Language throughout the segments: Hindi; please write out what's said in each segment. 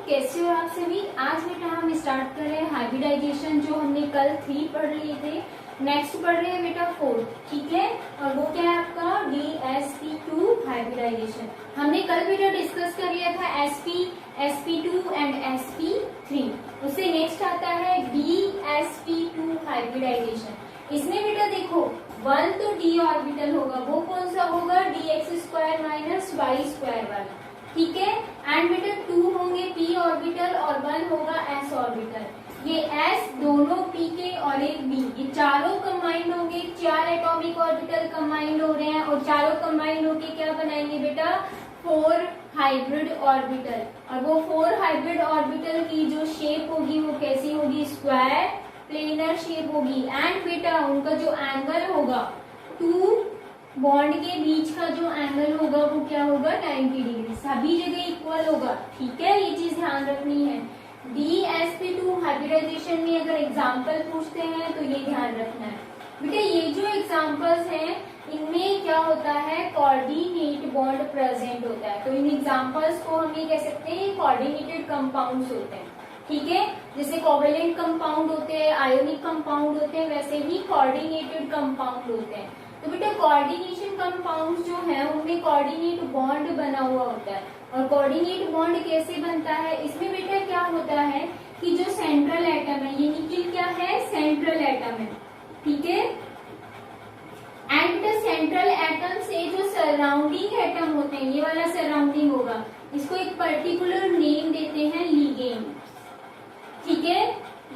कैसे हो आप सभी। आज बेटा हम स्टार्ट कर रहे हैं हाइब्रिडाइजेशन, जो हमने कल 3 पढ़ लिए थे। नेक्स्ट पढ़ रहे हैं बेटा 4, ठीक है। और वो क्या है आपका DsP2 हाइब्रिडाइजेशन। हमने कल बेटा डिस्कस कर लिया था sp, sp2 एंड sp3। उससे नेक्स्ट आता है DsP2 हाइब्रिडाइजेशन। इसमें बेटा देखो 1 तो d ऑर्बिटल होगा, वो कौन सा होगा, dx² माइनस y² वाला, ठीक है। एंड बेटा 2 होंगे p ऑर्बिटल और 1 होगा s ऑर्बिटल। ये s दोनों p के और एक b, ये चारों कंबाइंड होंगे। 4 एटॉमिक ऑर्बिटल कंबाइंड हो रहे हैं और चारों कंबाइंड होके क्या बनाएंगे बेटा, 4 हाइब्रिड ऑर्बिटल। और वो 4 हाइब्रिड ऑर्बिटल की जो शेप होगी वो कैसी होगी, स्क्वायर प्लेनर शेप होगी। एंड बेटा उनका जो एंगल होगा, 2 बॉन्ड के बीच का जो एंगल होगा वो क्या होगा, 90 डिग्री, सभी जगह इक्वल होगा, ठीक है। ये चीज ध्यान रखनी है। DsP2 हाइब्रिडाइजेशन में अगर एग्जाम्पल पूछते हैं तो ये ध्यान रखना है बेटा। ये जो एग्जाम्पल्स हैं इनमें क्या होता है, कोऑर्डिनेट बॉन्ड प्रेजेंट होता है। तो इन एग्जाम्पल्स को हम ये कह सकते हैं कोऑर्डिनेटेड कंपाउंड्स होते हैं, ठीक है। जैसे कोवेलेंट कंपाउंड होते हैं, आयोनिक कंपाउंड होते हैं, वैसे ही कोऑर्डिनेटेड कंपाउंड होते हैं। तो बेटा कोऑर्डिनेशन कंपाउंड जो है उनमें कोऑर्डिनेट बॉन्ड बना हुआ होता है। और कोऑर्डिनेट बॉन्ड कैसे बनता है, इसमें बेटा क्या होता है कि जो सेंट्रल एटम है, ये निकिल क्या है, सेंट्रल एटम है, ठीक है। एंड बेटा सेंट्रल एटम से जो सराउंडिंग एटम होते हैं, ये वाला सराउंडिंग होगा, इसको एक पर्टिकुलर नेम देते हैं लिगेंड, ठीक है।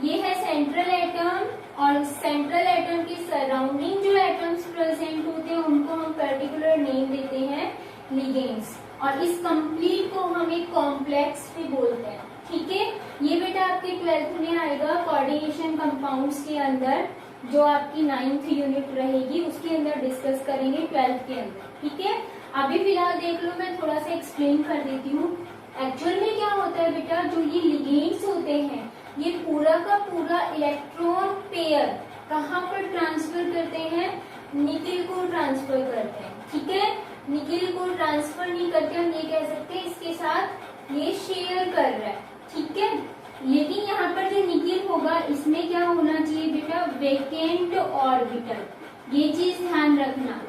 ये है सेंट्रल एटम और सेंट्रल एटम के सराउंडिंग जो एटम्स प्रेजेंट होते हैं उनको हम पर्टिकुलर नेम देते हैं लिगेंड्स। और इस कंप्लीट को हम एक कॉम्प्लेक्स भी बोलते हैं, ठीक है। ये बेटा आपके 12th में आएगा कोऑर्डिनेशन कंपाउंड्स के अंदर, जो आपकी 9th यूनिट रहेगी उसके अंदर डिस्कस करेंगे 12th के अंदर, ठीक है। अभी फिलहाल देख लो, मैं थोड़ा सा एक्सप्लेन कर देती हूँ। एक्चुअल में क्या होता है बेटा, जो ये लिगेंड्स होते हैं ये पूरा का पूरा इलेक्ट्रॉन पेयर कहाँ पर ट्रांसफर करते हैं, निकिल को ट्रांसफर करते हैं, ठीक है। निकिल को ट्रांसफर नहीं करते, हम ये कह सकते हैं इसके साथ ये शेयर कर रहा है, ठीक है। लेकिन यहाँ पर जो निकिल होगा इसमें क्या होना चाहिए बेटा, वेकेंट ऑर्बिटल। ये चीज ध्यान रखना,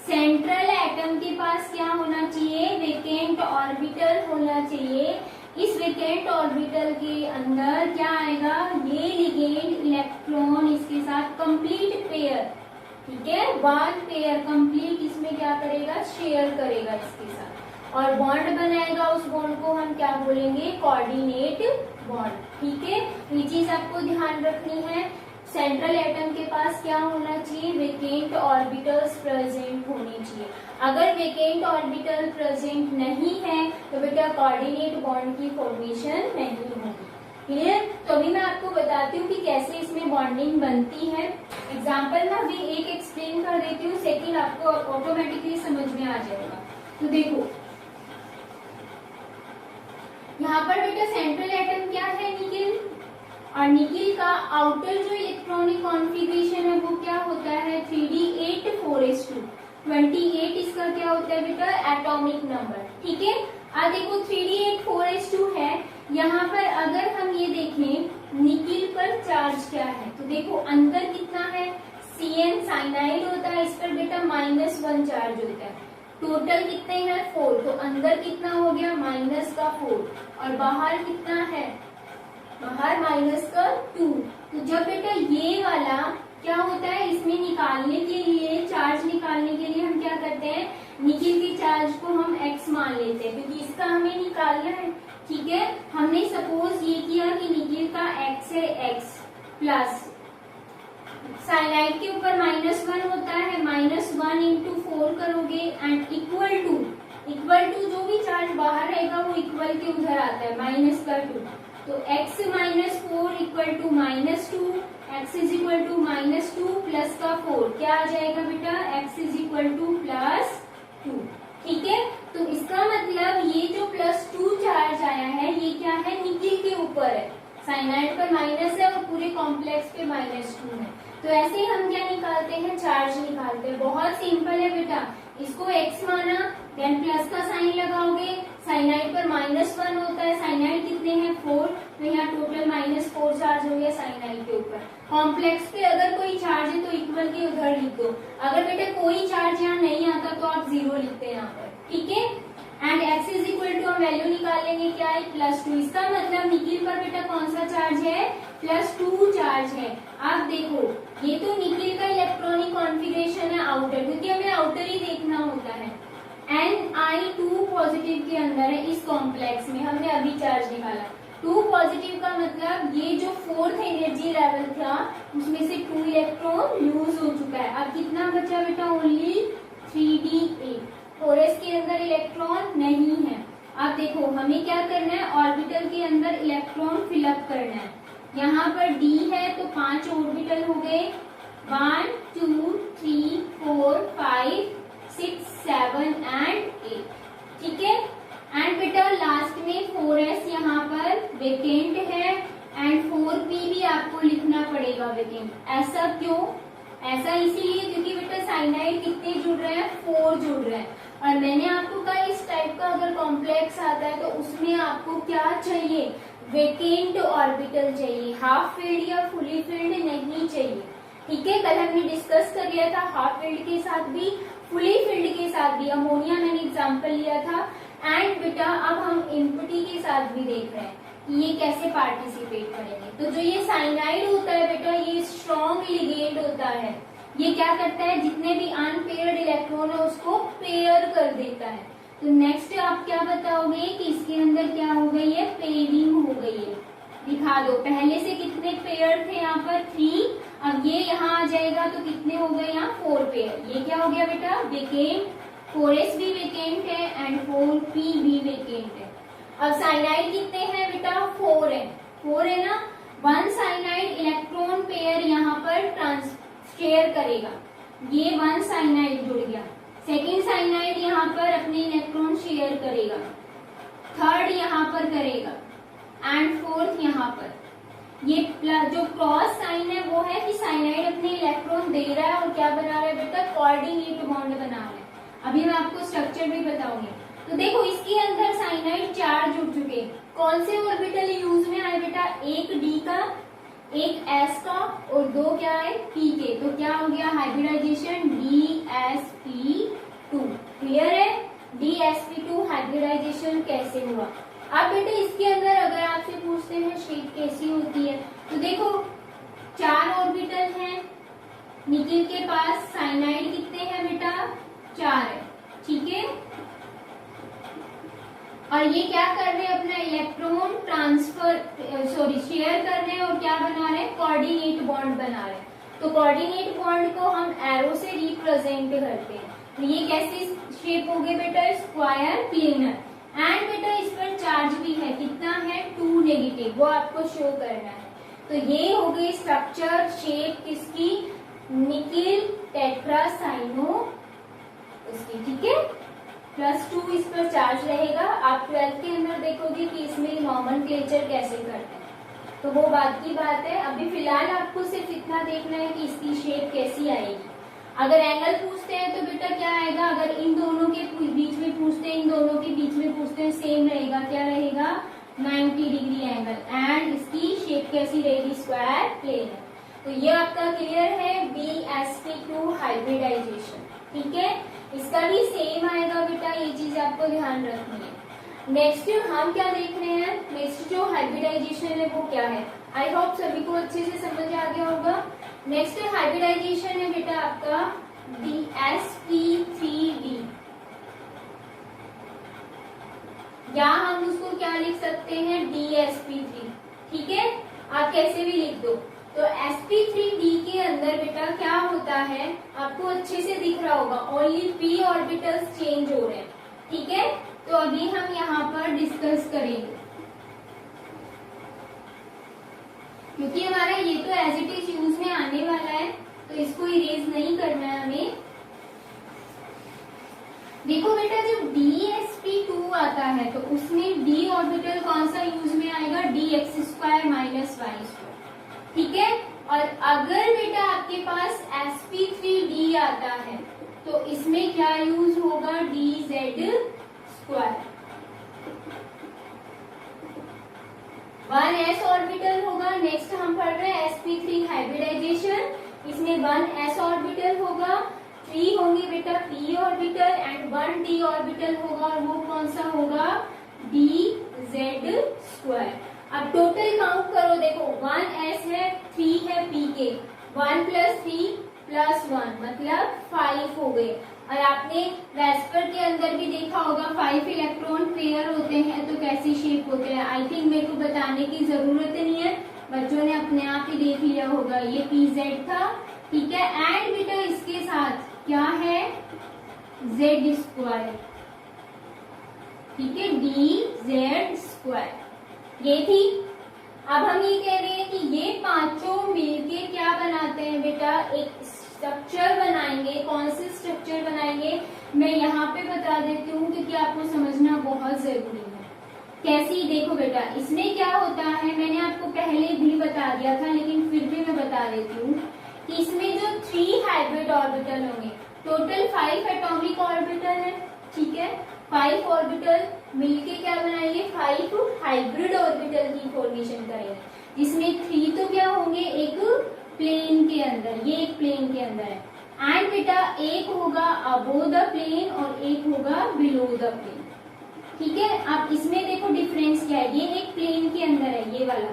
सेंट्रल एटम के पास क्या होना चाहिए, वेकेंट ऑर्बिटल होना चाहिए। इस वेकेंट ऑर्बिटल के अंदर क्या आएगा, ये लिगेंड इलेक्ट्रॉन इसके साथ कंप्लीट पेयर, ठीक है, 1 पेयर कंप्लीट इसमें क्या करेगा, शेयर करेगा इसके साथ और बॉन्ड बनाएगा। उस बॉन्ड को हम क्या बोलेंगे, कोऑर्डिनेट बॉन्ड, ठीक है। ये चीज आपको ध्यान रखनी है। सेंट्रल एटम के पास क्या होना चाहिए, वेकेंट ऑर्बिटल्स प्रेजेंट होनी चाहिए। अगर वेकेंट ऑर्बिटल प्रेजेंट नहीं है तो बेटा कोऑर्डिनेट बॉन्ड की फॉर्मेशन नहीं होगी, क्लियर। तो अभी मैं आपको बताती हूँ कि कैसे इसमें बॉन्डिंग बनती है। एग्जाम्पल में अभी एक एक्सप्लेन कर देती हूँ, सेकेंड आपको ऑटोमेटिकली समझ में आ जाएगा। तो देखो यहाँ पर बेटा सेंट्रल एटम क्या है, निकिल, और निकिल का आउटर जो इलेक्ट्रॉनिक कॉन्फ़िगरेशन है वो क्या होता है, 3d8 4s2। 28 इसका क्या होता है बेटा, एटॉमिक नंबर, ठीक है। अब देखो 3d8 4s2 है। यहाँ पर अगर हम ये देखें निकिल पर चार्ज क्या है, तो देखो अंदर कितना है, Cn साइनाइड होता है, इस पर बेटा -1 चार्ज होता है। टोटल कितने हैं, 4, तो अंदर कितना हो गया, -4, और बाहर कितना है, बाहर -2। तो जब बेटा ये वाला क्या होता है, इसमें निकालने के लिए, चार्ज निकालने के लिए हम क्या करते हैं, निकिल के चार्ज को हम x मान लेते हैं, क्योंकि इसका हमें निकालना है, ठीक है। हमने सपोज ये किया कि निकिल का x है, x प्लस साइनाइड के ऊपर -1 होता है, -1 इंटू 4 करोगे एंड इक्वल टू जो भी चार्ज बाहर रहेगा वो इक्वल के उधर आता है, -2। तो x -4 equal to -2, x is equal to -2 plus का 4, क्या आ जाएगा बेटा, x इज इक्वल टू +2, ठीक है। तो इसका मतलब ये जो +2 चार्ज आया है ये क्या है, निकिल के ऊपर है, साइनाइड पर माइनस है और पूरे कॉम्प्लेक्स पे -2 है। तो ऐसे हम क्या निकालते हैं, चार्ज निकालते हैं। बहुत सिंपल है बेटा, इसको x माना, देन प्लस का साइन लगाओगे, साइनाइड पर -1 होता है, साइनाइड कितने कॉम्प्लेक्स पे अगर कोई चार्ज है तो इक्वल के उधर लिख दो, अगर बेटा कोई चार्ज यहाँ नहीं आता तो आप 0 लिखते हैं यहाँ पर, ठीक है। And x is equal to हम वैल्यू निकाल लेंगे, क्या है +2। इसका मतलब निकिल पर बेटा कौन सा चार्ज है, +2 चार्ज है। आप देखो ये तो निकिल का इलेक्ट्रॉनिक कॉन्फ़िगरेशन है आउटर, क्योंकि हमें आउटर ही देखना होता है। Ni2 पॉजिटिव के अंदर है इस कॉम्प्लेक्स में, हमने अभी चार्ज निकाला। 2 पॉजिटिव का मतलब ये जो 4th एनर्जी लेवल था उसमें से 2 इलेक्ट्रॉन यूज हो चुका है। अब कितना बचा बेटा, ओनली 3d8। 4s के अंदर इलेक्ट्रॉन नहीं है। अब देखो हमें क्या करना है, ऑर्बिटल के अंदर इलेक्ट्रॉन फिलअप करना है। यहाँ पर d है तो 5 ऑर्बिटल हो गए, 1 2 3 4 5 6 7 एंड 8, ठीक है। एंड बेटा लास्ट में 4s यहाँ पर वेकेंट है एंड 4p भी आपको लिखना पड़ेगा वेकेंट। ऐसा क्यों, ऐसा इसीलिए क्योंकि बेटा साइनाइड कितने जुड़ रहे हैं, 4 जुड़ रहे हैं। और मैंने आपको कहा इस टाइप का अगर कॉम्प्लेक्स आता है तो उसमें आपको क्या चाहिए, वेकेंट ऑर्बिटल चाहिए, हाफ फील्ड या फुली फील्ड नहीं चाहिए, ठीक है। कल हमने डिस्कस कर लिया था हाफ फील्ड के साथ भी फुली फील्ड के साथ भी, अमोनिया मैंने एग्जाम्पल लिया था। एंड बेटा अब हम एम्प्टी के साथ भी देख रहे हैं कि ये कैसे पार्टिसिपेट करेंगे। तो जो ये साइनाइड होता है बेटा ये स्ट्रॉन्ग लिगेंड होता है, ये क्या करता है जितने भी अनपेयर्ड इलेक्ट्रॉन है उसको पेयर कर देता है। तो नेक्स्ट आप क्या बताओगे कि इसके अंदर क्या हो गई है, पेयरिंग हो गई है। दिखा दो, पहले से कितने पेयर थे यहाँ पर 3, अब ये यहाँ आ जाएगा तो कितने हो गए यहाँ 4 पेयर। ये क्या हो गया बेटा वेकेंट, 4s भी वेकेंट है एंड 4p भी वेकेंट है। अब साइनाइड कितने हैं बेटा, 4 है, 4 है ना। 1 साइनाइड इलेक्ट्रॉन पेयर यहाँ पर शेयर करेगा, ये 1 साइनाइड जुड़ गया। सेकेंड साइनाइड यहाँ पर अपने इलेक्ट्रॉन शेयर करेगा, थर्ड यहाँ पर करेगा एंड फोर्थ यहाँ पर। ये जो क्रॉस साइन है वो है कि साइनाइड अपने इलेक्ट्रॉन दे रहा है और क्या बना रहा है बेटा, कोऑर्डिनेट बॉन्ड बना रहा है। अभी मैं आपको स्ट्रक्चर भी बताऊंगी। तो देखो इसके अंदर साइनाइड 4 जुड़ चुके, कौन से ऑर्बिटल यूज में आए बेटा, एक d का, एक s का और 2 क्या है p के। तो क्या हो गया हाइब्रिडाइजेशन dsp2, क्लियर है। dsp2 हाइब्रिडाइजेशन कैसे हुआ। अब बेटे इसके अंदर अगर आपसे पूछते हैं शेप कैसी होती है, तो देखो 4 ऑर्बिटल हैं निकिल के पास, साइनाइड कितने हैं बेटा 4 है, ठीक है। और ये क्या कर रहे हैं, अपना इलेक्ट्रॉन ट्रांसफर शेयर कर रहे हैं और क्या बना रहे हैं, कोऑर्डिनेट बॉन्ड बना रहे हैं। तो कोऑर्डिनेट बॉन्ड को हम एरो से रिप्रेजेंट करते हैं। तो ये कैसी शेप हो गई बेटा, स्क्वायर प्लेनर। एंड बेटा इस पर चार्ज भी है, कितना है 2 नेगेटिव, वो आपको शो करना है। तो ये हो गई स्ट्रक्चर शेप किसकी, निकिल टेट्रासाइनो उसकी, ठीक है। +2 इस पर चार्ज रहेगा। आप 12th के अंदर देखोगे कि इसमें नॉमेनक्लेचर कैसे करते हैं, तो वो बात की बात है। अभी फिलहाल आपको सिर्फ इतना देखना है कि इसकी शेप कैसी आएगी। अगर एंगल पूछते हैं तो बेटा क्या आएगा, अगर इन दोनों के बीच में पूछते हैं, इन दोनों के बीच में पूछते हैं, सेम रहेगा, क्या रहेगा 90 डिग्री एंगल। एंड इसकी शेप कैसी रहेगी, स्क्वायर प्लेन। तो ये आपका क्लियर है dsp2 हाइब्रिडाइजेशन, ठीक है। इसका भी सेम आएगा बेटा, ये चीज आपको ध्यान रखनी है। नेक्स्ट हम क्या देख रहे हैं, नेक्स्ट जो हाइब्रिडाइजेशन है वो क्या है, आई होप सभी को अच्छे से समझ आ गया होगा। नेक्स्ट हाइब्रिडाइजेशन है बेटा आपका dsp3d, या हम उसको क्या लिख सकते हैं dsp3, ठीक है। आप कैसे भी लिख दो। तो sp3d के अंदर बेटा क्या होता है, आपको अच्छे से दिख रहा होगा, ओनली p ऑर्बिटल्स चेंज हो रहे हैं, ठीक है। तो अभी हम यहाँ पर डिस्कस करेंगे, क्योंकि हमारा ये तो एज इट इज यूज में आने वाला है तो इसको इरेज नहीं करना है हमें। देखो बेटा जब dsp2 आता है तो उसमें d ऑर्बिटल कौन सा यूज में आएगा, dx² - y², ठीक है। और अगर बेटा आपके पास sp3d आता है तो इसमें क्या यूज होगा, dz², 1 s ऑर्बिटल होगा। नेक्स्ट हम पढ़ रहे हैं sp3 हाइब्रिडाइजेशन, इसमें 1 s ऑर्बिटल होगा, 3 होंगे बेटा p orbital and 1 d orbital होगा, और वो कौन सा होगा, dz²। अब टोटल काउंट करो, देखो 1 s है, 3 है p के, 1 + 3 + 1 मतलब 5 हो गए। और आपने वेस्पर के अंदर भी देखा होगा 5 इलेक्ट्रॉन पेयर होते हैं तो कैसी शेप होते हैं। आई थिंक मेरे को बताने की जरूरत नहीं है, बच्चों ने अपने आप ही देख लिया होगा। ये pz था, ठीक है। एंड बेटा इसके साथ क्या है, z², ठीक है, dz², ये थी। अब हम ये कह रहे हैं कि ये पांचों मिलके क्या बनाते हैं बेटा, एक स्ट्रक्चर बनाएंगे। कौन से स्ट्रक्चर बनाएंगे मैं यहाँ पे बता देती हूँ, क्योंकि आपको समझना बहुत जरूरी है। कैसी, देखो बेटा इसमें क्या होता है, मैंने आपको पहले भी बता दिया था लेकिन फिर भी मैं बता देती हूँ कि इसमें जो 3 हाइब्रिड ऑर्बिटल होंगे, टोटल 5 एटॉमिक ऑर्बिटल है, ठीक है। 5 ऑर्बिटल मिलके क्या बनाएंगे, 5 हाइब्रिड ऑर्बिटल की फॉर्मेशन करेंगे, जिसमें 3 तो क्या होंगे, एक प्लेन के अंदर, ये एक प्लेन के अंदर है। एंड बेटा एक होगा अबोव द प्लेन और एक होगा बिलो द प्लेन, ठीक है। अब इसमें देखो डिफरेंस क्या है, ये एक प्लेन के अंदर है, ये वाला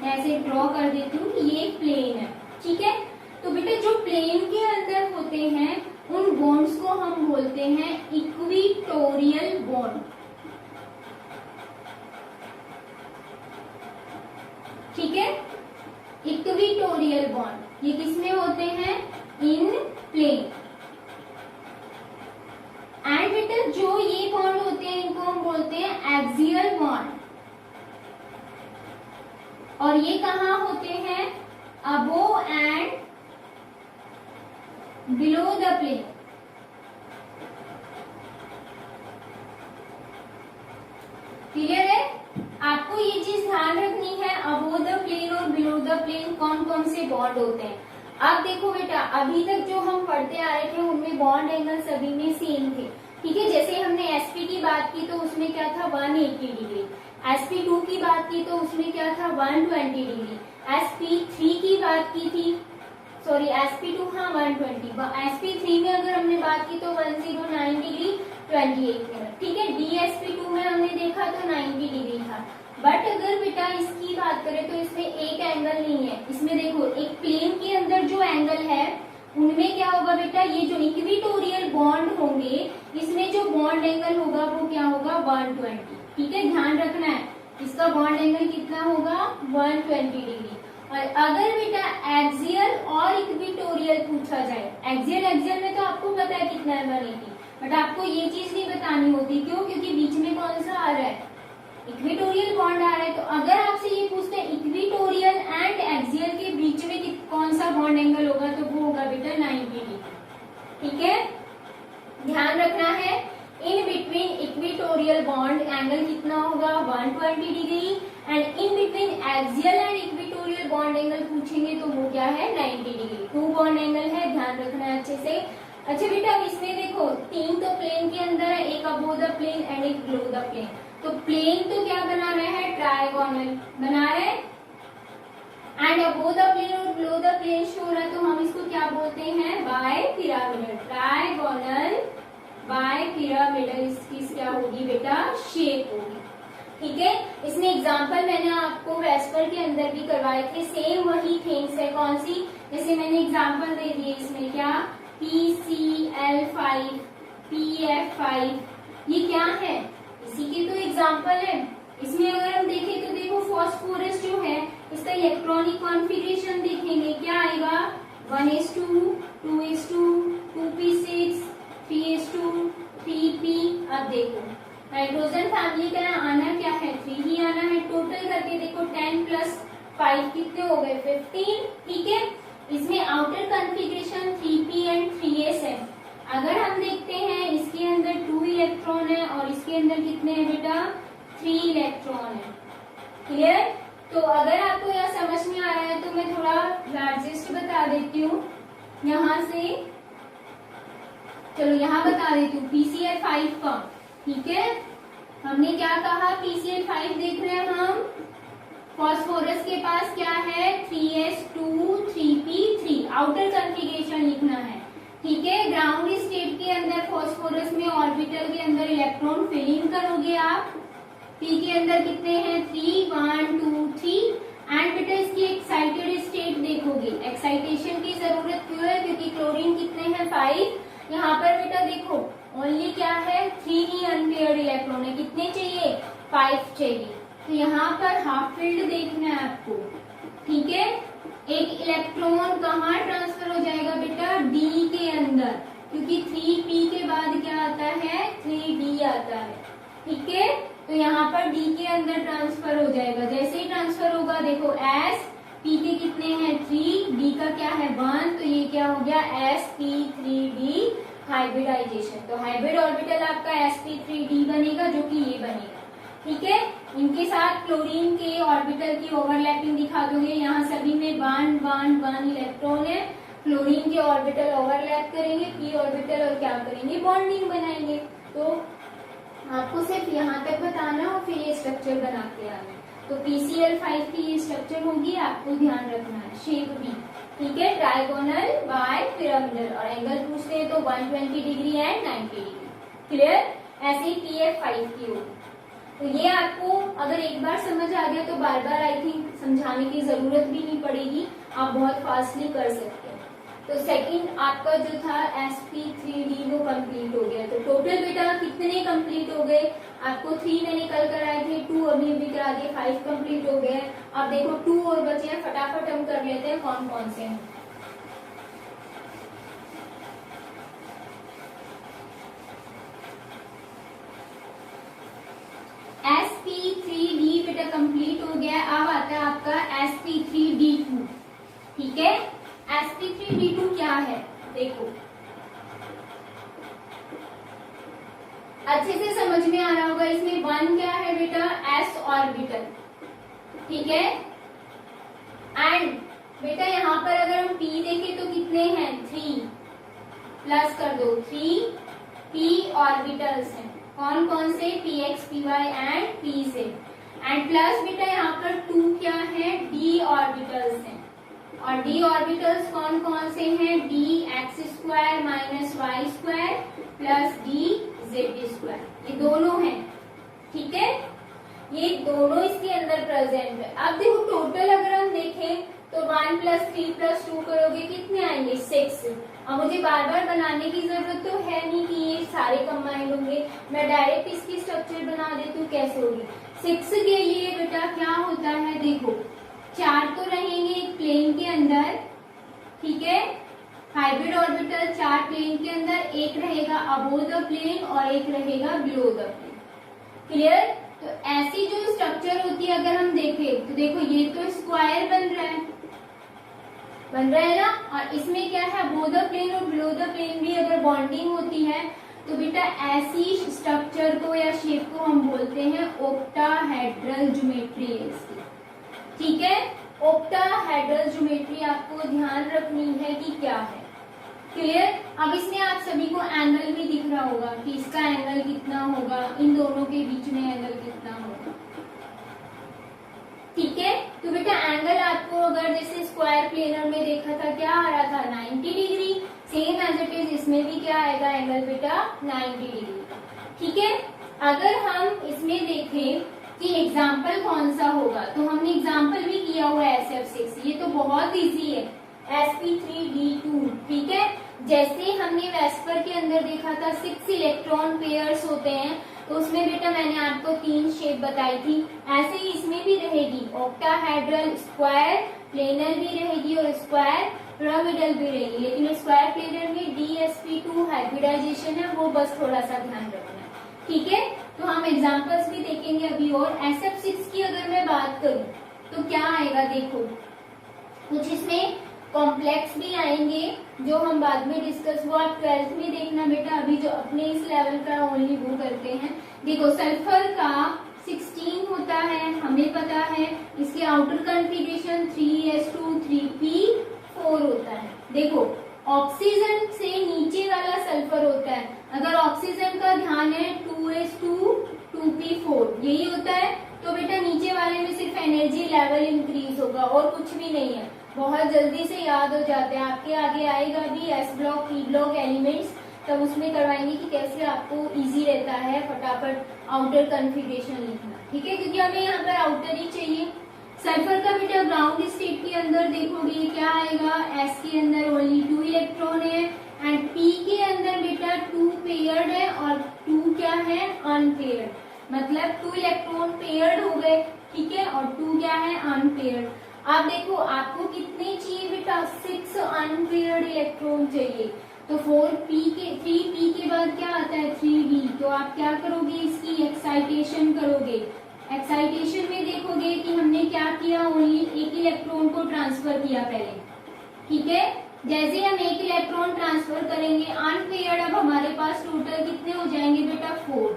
मैं ऐसे ड्रॉ कर देती हूँ कि ये एक प्लेन है, ठीक है। तो बेटा जो प्लेन के अंदर होते हैं उन बॉन्ड्स को हम बोलते हैं इक्विटोरियल बॉन्ड, ठीक है। इक्विटोरियल बॉन्ड ये किसमें होते हैं, इन प्लेन। एंड बेटा जो ये बॉन्ड होते हैं इनको हम बोलते हैं एक्सियल बॉन्ड, और ये कहाँ होते हैं, above and below the plane. Clear है? आपको ये चीज ध्यान रखनी है, अबोव द प्लेन और बिलो द प्लेन कौन कौन से बॉन्ड होते हैं। अब देखो बेटा अभी तक जो हम पढ़ते आ रहे थे उनमें बॉन्ड एंगल सभी में सेम थे, ठीक है। जैसे हमने sp की बात की तो उसमें क्या था, 180 डिग्री। sp2 की बात की तो उसमें क्या था, 120 डिग्री। sp3 की बात की थी, सॉरी sp2 हाँ 120। sp3 में अगर हमने बात की तो 109 डिग्री 28 मिनट, ठीक है। dsp2 में हमने देखा तो 90 डिग्री था। बट अगर बेटा इसकी बात करें तो इसमें एक एंगल नहीं है, इसमें देखो एक प्लेन के अंदर जो एंगल है उनमें क्या होगा बेटा, ये जो इक्विटोरियल बॉन्ड होंगे इसमें जो बॉन्ड एंगल होगा वो क्या होगा, 120, ठीक है। ध्यान रखना है, इसका बॉन्ड एंगल कितना होगा, 120 डिग्री। और अगर बेटा एक्सियल और इक्विटोरियल पूछा जाए, एक्सियल में तो आपको पता है कितना है, 180, बट आपको ये चीज नहीं बतानी होती, क्यों, क्योंकि बीच में कौन सा आ रहा है, इक्विटोरियल बॉन्ड आ रहा है। तो अगर आपसे ये पूछते हैं इक्विटोरियल एंड एक्सियल के बीच में कौन सा बॉन्ड एंगल होगा, तो वो होगा बेटा 90 डिग्री, ठीक है। ध्यान रखना है, in between equatorial bond angle कितना होगा, 120 degree. And in between axial and equatorial bond angle पूछेंगे तो वो क्या है, 90 डिग्री। 2 बॉन्ड एंगल है, ध्यान रखना है अच्छे से। अच्छा बेटा अब इसमें देखो 3 तो प्लेन के अंदर है, एक अबोव द प्लेन एंड एक बिलो द प्लेन। तो प्लेन तो क्या बना रहे हैं, ट्रायगोनल बना रहे हैं, एंड अबोव द प्लेन और बिलो द प्लेन शो रहा है, तो हम इसको क्या बोलते हैं, bipyramidal. Trigonal bipyramidal इसकी क्या होगी बेटा, शेप होगी, ठीक है। इसमें एग्जांपल मैंने आपको वेस्पर के अंदर भी करवाए थे, सेम वही थिंग्स है। कौन सी, जैसे मैंने एग्जांपल दे दिए इसमें, क्या PCl5 PF5, ये क्या है, इसी के तो एग्जांपल है। इसमें अगर हम देखें तो देखो फॉस्फोरस जो है इसका इलेक्ट्रॉनिक कॉन्फ़िगरेशन देखेंगे, क्या आएगा, 1s2 2s2 2p6 3s2 3p। अब देखो नाइट्रोजन फैमिली का आना क्या है, 3 ही आना है। टोटल करके देखो 10 + 5 कितने हो गए, 15, ठीक है। इसमें outer configuration 3p and 3s है। अगर हम देखते हैं इसके अंदर 2 इलेक्ट्रॉन है और इसके अंदर कितने हैं बेटा, 3 इलेक्ट्रॉन है, क्लियर। तो अगर आपको यह समझ में आ रहा है तो मैं थोड़ा लार्जेस्ट बता देती हूँ यहाँ से, चलो यहाँ बता देती हूँ PCl5 का, ठीक है। हमने क्या कहा, PCl5 देख रहे हैं हम, फॉस्फोरस के पास क्या है 3s2 3p3, आउटर कॉन्फ़िगरेशन लिखना है, ठीक है। ग्राउंड स्टेट के अंदर फॉस्फोरस में ऑर्बिटल के अंदर इलेक्ट्रॉन फिलिंग करोगे आप, p के अंदर कितने हैं 3 1 2 3, एंड बेटा इसकी एक्साइटेड स्टेट देखोगे। एक्साइटेशन की जरूरत क्यों है, क्योंकि क्लोरीन कितने हैं 5, यहाँ पर बेटा देखो ओनली क्या है 3 ही अनपेयर्ड इलेक्ट्रॉन है, कितने चाहिए 5 चाहिए, तो यहाँ पर हाफ फील्ड देखना है आपको, ठीक है। एक इलेक्ट्रॉन कहाँ ट्रांसफर हो जाएगा बेटा डी के अंदर, क्योंकि 3p के बाद क्या आता है 3d आता है, ठीक है। तो यहाँ पर d के अंदर ट्रांसफर हो जाएगा, जैसे ही ट्रांसफर होगा देखो s, p के कितने हैं 3, d का क्या है 1, तो ये क्या हो गया sp3d हाइब्रिडाइजेशन। तो हाइब्रिड ऑर्बिटल आपका sp3d बनेगा, जो कि ये बनेगा, ठीक है। इनके साथ क्लोरीन के ऑर्बिटल की ओवरलैपिंग दिखा दोगे, यहाँ सभी में 1 1 1 इलेक्ट्रॉन है, क्लोरीन के ऑर्बिटल ओवरलैप करेंगे, p ऑर्बिटल और क्या करेंगे बॉन्डिंग बनाएंगे। तो आपको सिर्फ यहाँ तक बताना और फिर ये स्ट्रक्चर बना के आना। तो PCl5 की ये स्ट्रक्चर होगी, आपको ध्यान रखना है, शेप भी, ठीक है, ट्राइगोनल बाय पिरामिडल, और एंगल पूछते हैं तो 120 डिग्री एंड 90 डिग्री, क्लियर। ऐसे ही PF5 की होगी। तो ये आपको अगर एक बार समझ आ गया तो बार बार आई थिंक समझाने की जरूरत भी नहीं पड़ेगी, आप बहुत फास्टली कर सकते हैं। तो सेकंड आपका जो था sp3d वो कंप्लीट हो गया। तो टोटल बेटा कितने कंप्लीट हो गए, आपको 3 मैंने कल कराए थे, 2 अभी भी करा दिए, 5 कंप्लीट हो गए। अब देखो 2 और बचे हैं, फटाफट हम कर लेते हैं कौन कौन से हैं। sp3d बेटा कंप्लीट हो गया। अब आता है आपका sp3d2, ठीक है। sp3d2 क्या है देखो, अच्छे से समझ में आ रहा होगा। इसमें 1 क्या है बेटा s ऑर्बिटल, ठीक है। एंड बेटा यहाँ पर अगर हम p देखें तो कितने हैं 3, प्लस कर दो 3p ऑर्बिटल्स हैं, कौन कौन से px py and pz, and plus बेटा यहाँ पर 2 क्या है d ऑर्बिटल्स हैं, और d ऑर्बिटल्स कौन कौन से हैं dx² minus y² plus dz², ये दोनों हैं, ठीक है। ये दोनों इसके अंदर प्रेजेंट है। अब देखो टोटल अगर हम देखें तो 1 + 3 + 2 करोगे कितने आएंगे 6। अब मुझे बार बार बनाने की जरूरत तो है नहीं कि ये सारे कंबाइंड होंगे, मैं डायरेक्ट इसकी स्ट्रक्चर बना देती हूँ कैसे होगी। 6 के लिए बेटा क्या होता है देखो, 4 तो रहेंगे एक प्लेन के अंदर, ठीक है, हाइब्रिड ऑर्बिटल 4 प्लेन के अंदर, एक रहेगा अबोव द प्लेन और एक रहेगा बिलो द प्लेन, क्लियर। तो ऐसी जो स्ट्रक्चर होती है अगर हम देखें तो देखो ये तो स्क्वायर बन रहा है ना, और इसमें क्या है अबोव द प्लेन और बिलो द प्लेन भी अगर बॉन्डिंग होती है तो बेटा ऐसी स्ट्रक्चर को या शेप को हम बोलते हैं ऑक्टाहेड्रल ज्योमेट्री है इसकी, ठीक है। ऑक्टाहेड्रल ज्योमेट्री आपको ध्यान रखनी है कि क्या है, क्लियर। अब इसमें आप सभी को एंगल भी दिख रहा होगा कि इसका एंगल कितना होगा, इन दोनों के बीच में एंगल कितना होगा, ठीक है। तो बेटा एंगल आपको अगर जैसे स्क्वायर प्लेनर में देखा था क्या आ रहा था 90 degree, same as it is इसमें भी क्या आएगा एंगल बेटा 90 डिग्री, ठीक है। अगर हम इसमें देखें कि एग्जाम्पल कौन सा होगा, तो हमने एग्जाम्पल भी किया हुआ है SF6, ये तो बहुत इजी है sp3d2, ठीक है। जैसे हमने वेस्पर के अंदर देखा था 6 इलेक्ट्रॉन पेयर्स होते हैं, तो उसमें बेटा मैंने आपको 3 शेप बताई थी, ऐसे ही इसमें भी रहेगी ऑक्टाहेड्रल, स्क्वायर प्लेनर भी रहेगी और स्क्वायर पिरामिडल भी रहेगी, लेकिन स्क्वायर प्लेनर में dsp2 हाइब्रिडाइजेशन है, वो बस थोड़ा सा ध्यान रखना है, ठीक है। तो हम एग्जांपल्स भी देखेंगे अभी। और SF6 की अगर मैं बात करूं तो क्या आएगा देखो, कुछ इसमें कॉम्प्लेक्स भी आएंगे जो हम बाद में डिस्कस, वो आप 12th में देखना बेटा, अभी जो अपने इस लेवल का ओनली वो करते हैं। देखो सल्फर का 16 होता है, हमें पता है, इसके आउटर कॉन्फ़िगरेशन 3s2 3p4 होता है। देखो ऑक्सीजन से नीचे वाला सल्फर होता है, अगर ऑक्सीजन का ध्यान है 2s2 2p4 यही होता है। तो बेटा नीचे वाले में सिर्फ एनर्जी लेवल इंक्रीज होगा और कुछ भी नहीं है, बहुत जल्दी से याद हो जाते हैं। आपके आगे आएगा भी S block P block elements, तब उसमें करवाएंगे कि कैसे आपको इजी रहता है फटाफट आउटर कॉन्फ़िगरेशन लिखना, ठीक है, क्योंकि हमें यहाँ पर आउटर ही चाहिए। सल्फर का बेटा ग्राउंड स्टेट के अंदर देखोगे क्या आएगा, एस के अंदर ओनली 2 इलेक्ट्रॉन है एंड पी के अंदर बेटा 2 पेयर्ड है और 2 क्या है अनपेयर्ड, मतलब 2 इलेक्ट्रॉन पेयर्ड हो गए, ठीक है, और 2 क्या है अनपेयर्ड। आप देखो आपको कितने चाहिए बेटा, 6 अनपेयर्ड इलेक्ट्रॉन चाहिए। तो 3p के बाद क्या आता है 3d, तो आप क्या करोगे, इसकी एक्साइटेशन करोगे। एक्साइटेशन में देखोगे कि हमने क्या किया, ओनली एक इलेक्ट्रॉन को ट्रांसफर किया पहले, ठीक है। जैसे हम एक इलेक्ट्रॉन ट्रांसफर करेंगे अनपेयर्ड, अब हमारे पास टोटल कितने हो जाएंगे बेटा 4,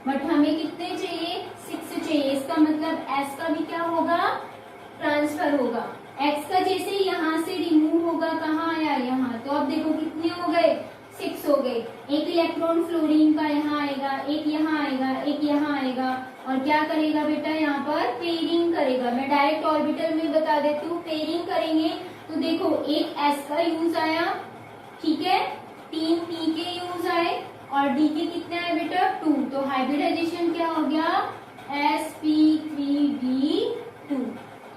बट हमें कितने चाहिए 6 चाहिए। इसका मतलब s का भी क्या होगा ट्रांसफर होगा, x का जैसे यहाँ से रिमूव होगा कहाँ आया यहाँ, तो अब देखो कितने हो गए 6 हो गए। एक इलेक्ट्रॉन फ्लोरीन का यहाँ आएगा, एक यहाँ आएगा, एक यहाँ आएगा और क्या करेगा बेटा यहाँ पर पेयरिंग करेगा। मैं डायरेक्ट ऑर्बिटल में बता देती हूँ, पेयरिंग करेंगे तो देखो एक s का यूज आया, ठीक है, 3 p के यूज आए और d के कितने आए बेटा 2, तो हाइब्रिडाइजेशन क्या हो गया sp3d2,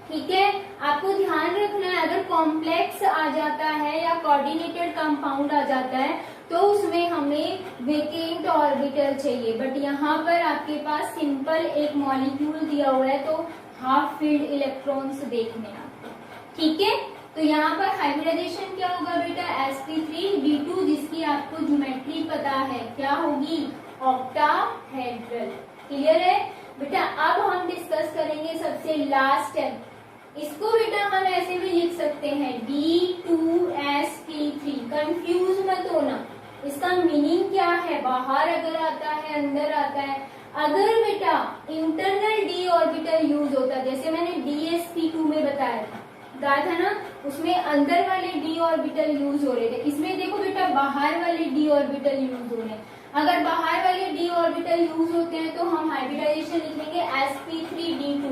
ठीक है। आपको ध्यान रखना है अगर कॉम्प्लेक्स आ जाता है या कोऑर्डिनेटेड कंपाउंड आ जाता है तो उसमें हमें वेकेंट ऑर्बिटल चाहिए, बट यहाँ पर आपके पास सिंपल एक मॉलिक्यूल दिया हुआ है तो हाफ फील्ड इलेक्ट्रॉन्स देखने आपको, ठीक है। तो यहाँ पर हाइब्रिडाइजेशन क्या होगा बेटा sp3d2, जिसकी आपको ज्योमेट्री पता है क्या होगी ऑक्टाहेड्रल, क्लियर है बेटा। अब हम डिस्कस करेंगे सबसे लास्ट स्टेप, इसको बेटा हम ऐसे भी लिख सकते हैं D2sp3, कंफ्यूज मत होना, इसका मीनिंग क्या है, बाहर अगर आता है अंदर आता है। अगर बेटा इंटरनल d ऑर्बिटल यूज होता है, जैसे मैंने dsp2 में बताया था ना, उसमें अंदर वाले d ऑर्बिटल यूज हो रहे थे, इसमें देखो बेटा बाहर वाले d ऑर्बिटल यूज हो रहे हैं। अगर बाहर वाले d ऑर्बिटल यूज होते हैं तो हम हाइब्रिडाइजेशन लिखेंगे sp3d2,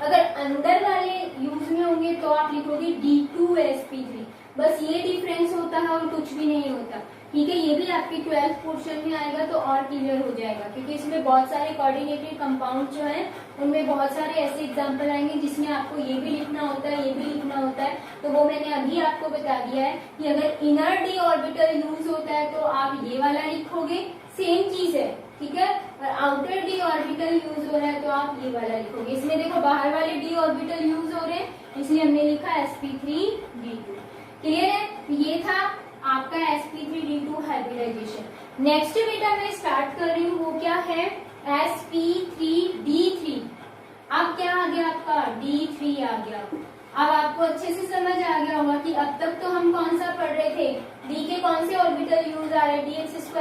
अगर अंदर वाले यूज में होंगे तो आप लिखोगे D2sp3, बस ये डिफरेंस होता है और कुछ भी नहीं होता, ठीक है। ये भी आपके 12th पोर्शन में आएगा तो और क्लियर हो जाएगा, क्योंकि इसमें बहुत सारे कोऑर्डिनेटेड कंपाउंड जो हैं उनमें बहुत सारे ऐसे एग्जांपल आएंगे जिसमें आपको ये भी लिखना होता है, ये भी लिखना होता है। तो वो मैंने अभी आपको बता दिया है कि अगर इनर d ऑर्बिटल यूज होता है तो आप ये वाला लिखोगे, सेम चीज है, ठीक है, और आउटर d ऑर्बिटल यूज हो रहा है तो आप ये वाला लिखोगे। इसमें देखो बाहर वाले d ऑर्बिटल यूज हो रहे हैं इसलिए हमने लिखा sp3d2, क्लियर है। ये था आपका sp3d2 हाइब्रिडाइजेशन। नेक्स्ट बेटा मैं स्टार्ट कर रही हूँ, वो क्या है sp3d3। अब क्या आ गया आपका d3 आ गया। अब आपको अच्छे से समझ आ गया होगा कि अब तक तो हम कौन सा पढ़ रहे थे, d के कौन से ऑर्बिटल यूज आ रहे हैं, dx² -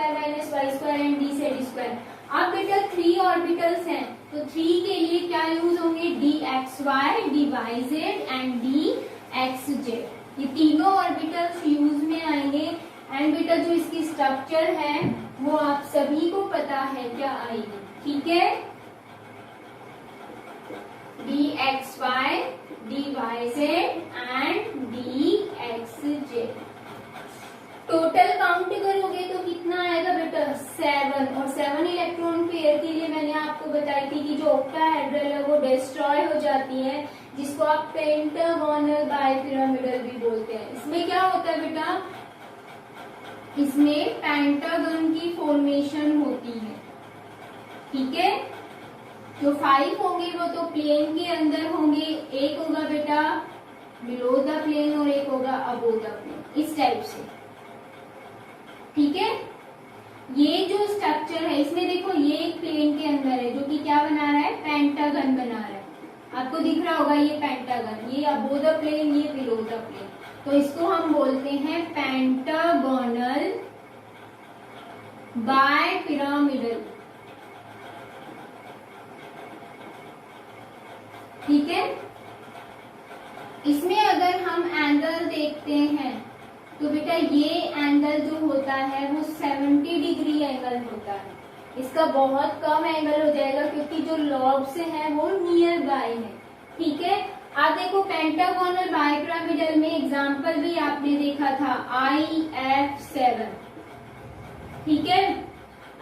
y² एंड dz²। अब बेटा 3 ऑर्बिटल्स हैं तो 3 के लिए क्या यूज होंगे, dxy, dyz एंड dxz, ये तीनों ऑर्बिटल्स यूज में आएंगे। एंड बेटा जो इसकी स्ट्रक्चर है वो आप सभी को पता है क्या आएगी, ठीक है, dxy, dyz and dxz। Total count करोगे तो कितना आएगा बेटा 7, और 7 इलेक्ट्रॉन पेयर के लिए मैंने आपको बताई थी कि जो ऑक्टाहेड्रल है वो डिस्ट्रॉय हो जाती है, जिसको आप पेंटागोनल बाइपिरामिडल भी बोलते हैं। इसमें क्या होता है बेटा, इसमें पेंटागन की फॉर्मेशन होती है, ठीक है। जो 5 होंगे वो तो प्लेन के अंदर होंगे, एक होगा बेटा बिलो द प्लेन और एक होगा अबोव द प्लेन, इस टाइप से, ठीक है। ये जो स्ट्रक्चर है इसमें देखो ये एक प्लेन के अंदर है जो कि क्या बना रहा है, पेंटागन बना रहा है, आपको दिख रहा होगा ये पेंटागन, ये अबोव द प्लेन, ये बिलो द प्लेन, तो इसको हम बोलते हैं पेंटागोनल बाइपिरामिडल, ठीक है। इसमें अगर हम एंगल देखते हैं तो बेटा ये एंगल जो होता है वो 70 डिग्री एंगल होता है, इसका बहुत कम एंगल हो जाएगा क्योंकि जो लॉब्स हैं वो नियर बाय है। ठीक है, आप देखो पेंटागोनल बाइपिरामिडल में एग्जांपल भी आपने देखा था IF7। ठीक है,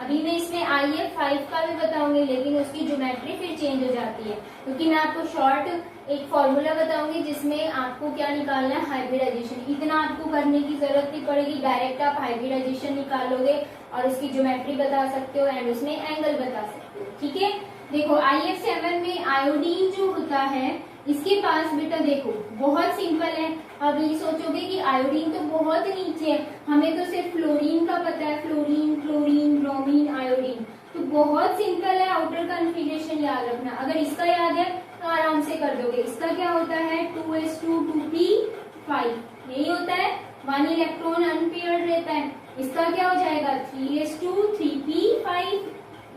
अभी मैं इसमें IF5 का भी बताऊंगी, लेकिन उसकी ज्योमेट्री फिर चेंज हो जाती है क्योंकि मैं आपको शॉर्ट एक फॉर्मूला बताऊंगी जिसमें आपको क्या निकालना है, हाइब्रिडाइजेशन। इतना आपको करने की जरूरत नहीं पड़ेगी, डायरेक्ट आप हाइब्रिडाइजेशन निकालोगे और उसकी ज्योमेट्री बता सकते हो एंड उसमें एंगल बता सकते हो। ठीक है, देखो IF7 में आयोडीन जो होता है इसके पास बेटा देखो बहुत सिंपल है। अब ये सोचोगे कि आयोडीन तो बहुत नीचे है, हमें तो सिर्फ फ्लोरीन का पता है, फ्लोरीन, क्लोरीन, ब्रोमीन, आयोडीन, तो बहुत सिंपल है आउटर कॉन्फ़िगरेशन याद रखना। अगर इसका याद है तो आराम से कर दोगे। इसका क्या होता है 2s2 2p5, यही होता है, 1 इलेक्ट्रॉन अनपेयर्ड रहता है। इसका क्या हो जाएगा 3s2 3p5,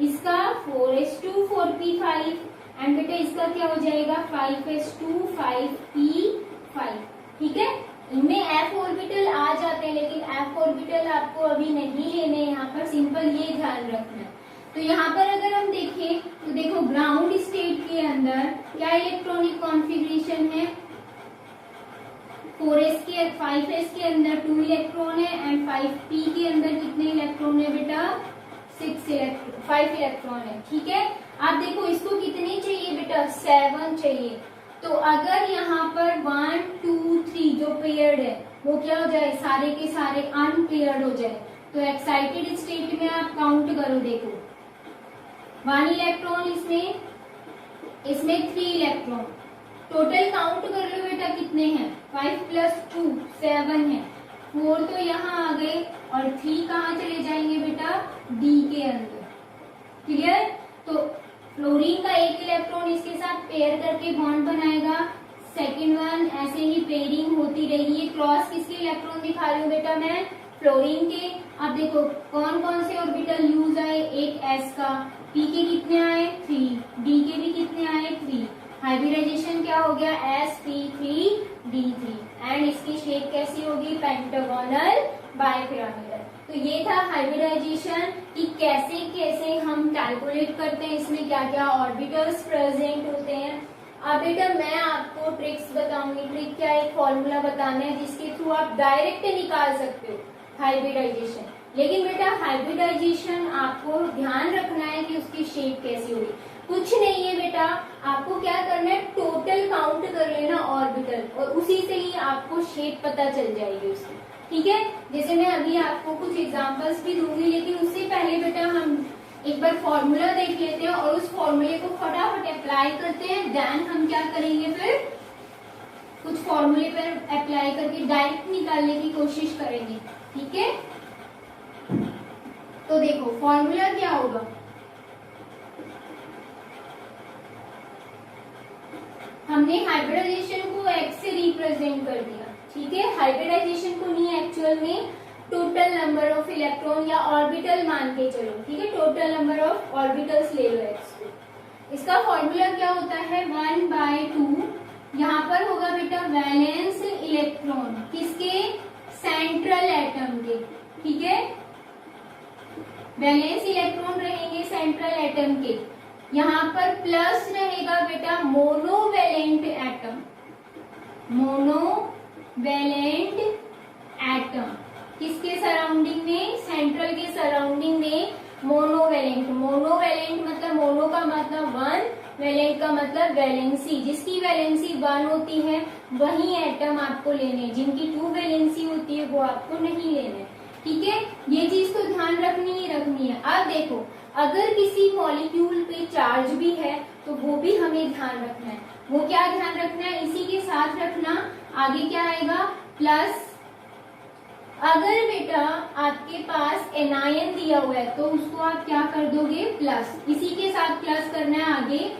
इसका 4s2 4p5 एंड बेटा इसका क्या हो जाएगा 5s2 5p5। ठीक है, इनमें f ऑर्बिटल आ जाते हैं लेकिन f ऑर्बिटल आपको अभी नहीं लेने, यहाँ पर सिंपल ये ध्यान रखना है। तो यहाँ पर अगर हम देखें तो देखो ग्राउंड स्टेट के अंदर क्या इलेक्ट्रॉनिक कॉन्फ़िगरेशन है, 5s के अंदर 2 इलेक्ट्रॉन है एंड 5p के अंदर कितने इलेक्ट्रॉन है बेटा 5 इलेक्ट्रॉन है। ठीक है, आप देखो इसको कितने चाहिए बेटा 7 चाहिए। तो अगर यहाँ पर 1 2 3 जो पेयर्ड है वो क्या हो जाए, सारे के सारे अनपेयर्ड हो जाए। तो एक्साइटेड स्टेट में आप काउंट करो, देखो 1 इलेक्ट्रॉन इसमें 3 इलेक्ट्रॉन, टोटल काउंट कर लो बेटा कितने हैं 5 + 2 7 है, 4 तो यहाँ आ गए और 3 कहाँ चले जाएंगे बेटा D के अंदर। क्लियर, तो फ्लोरीन का 1 इलेक्ट्रॉन इसके साथ पेयर करके बॉन्ड बनाएगा, सेकेंड वन ऐसे ही पेयरिंग होती रहेगी। क्रॉस किसके इलेक्ट्रॉन दिखा रही हूँ बेटा मैं, फ्लोरीन के। अब देखो कौन कौन से ऑर्बिटल यूज आए, एक s का, p के कितने आए 3, d के भी कितने आए 3, हाइब्रिडाइजेशन क्या हो गया sp3d3 एंड इसकी शेप कैसी होगी पेंटागोनल बाइपिरामिडल। तो ये था हाइब्रिडाइजेशन कि कैसे कैसे हम कैलकुलेट करते हैं, इसमें क्या क्या ऑर्बिटल्स प्रेजेंट होते हैं। अब बेटा मैं आपको ट्रिक्स बताऊंगी। ट्रिक क्या है, एक फॉर्मूला बताना है जिसके थ्रू आप डायरेक्ट निकाल सकते हो हाइब्रिडाइजेशन। लेकिन बेटा हाइब्रिडाइजेशन आपको ध्यान रखना है कि उसकी शेप कैसी होगी। कुछ नहीं है बेटा, आपको क्या करना है टोटल काउंट कर लेना ऑर्बिटल और उसी से ही आपको शेप पता चल जाएगी उसकी। ठीक है, जैसे मैं अभी आपको कुछ एग्जांपल्स भी दूंगी, लेकिन उससे पहले बेटा हम एक बार फॉर्मूला देख लेते हैं और उस फॉर्मूले को फटाफट अप्लाई करते हैं। देन हम क्या करेंगे, फिर कुछ फॉर्मूले पर अप्लाई करके डायरेक्ट निकालने की कोशिश करेंगे। ठीक है, तो देखो फॉर्मूला क्या होगा, हमने हाइब्रिडाइजेशन को x से रिप्रेजेंट कर दिया। ठीक है, हाइब्रिडाइजेशन को नहीं, एक्चुअल में टोटल नंबर ऑफ इलेक्ट्रॉन या ऑर्बिटल मान के चलो। ठीक है, टोटल नंबर ऑफ ऑर्बिटल्स ले लो x को। इसका फॉर्मूला क्या होता है 1/2, यहाँ पर होगा बेटा वैलेंस इलेक्ट्रॉन किसके, सेंट्रल एटम के। ठीक है, वैलेंस इलेक्ट्रॉन रहेंगे सेंट्रल एटम के, यहाँ पर प्लस रहेगा बेटा मोनोवैलेंट एटम, मोनोवैलेंट एटम किसके सराउंडिंग में, सेंट्रल के सराउंडिंग में मोनोवैलेंट। मोनोवैलेंट मतलब मोनो का मतलब 1, वैलेंट का मतलब वैलेंसी, जिसकी वैलेंसी 1 होती है वही एटम आपको लेने, जिनकी 2 वैलेंसी होती है वो आपको नहीं लेने। ठीक है, ये चीज तो ध्यान रखनी ही रखनी है। अब देखो अगर किसी मॉलिक्यूल पे चार्ज भी है तो वो भी हमें ध्यान रखना है। वो क्या ध्यान रखना है, इसी के साथ रखना, आगे क्या आएगा प्लस। अगर बेटा आपके पास एनायन दिया हुआ है तो उसको आप क्या कर दोगे प्लस, इसी के साथ प्लस करना है आगे,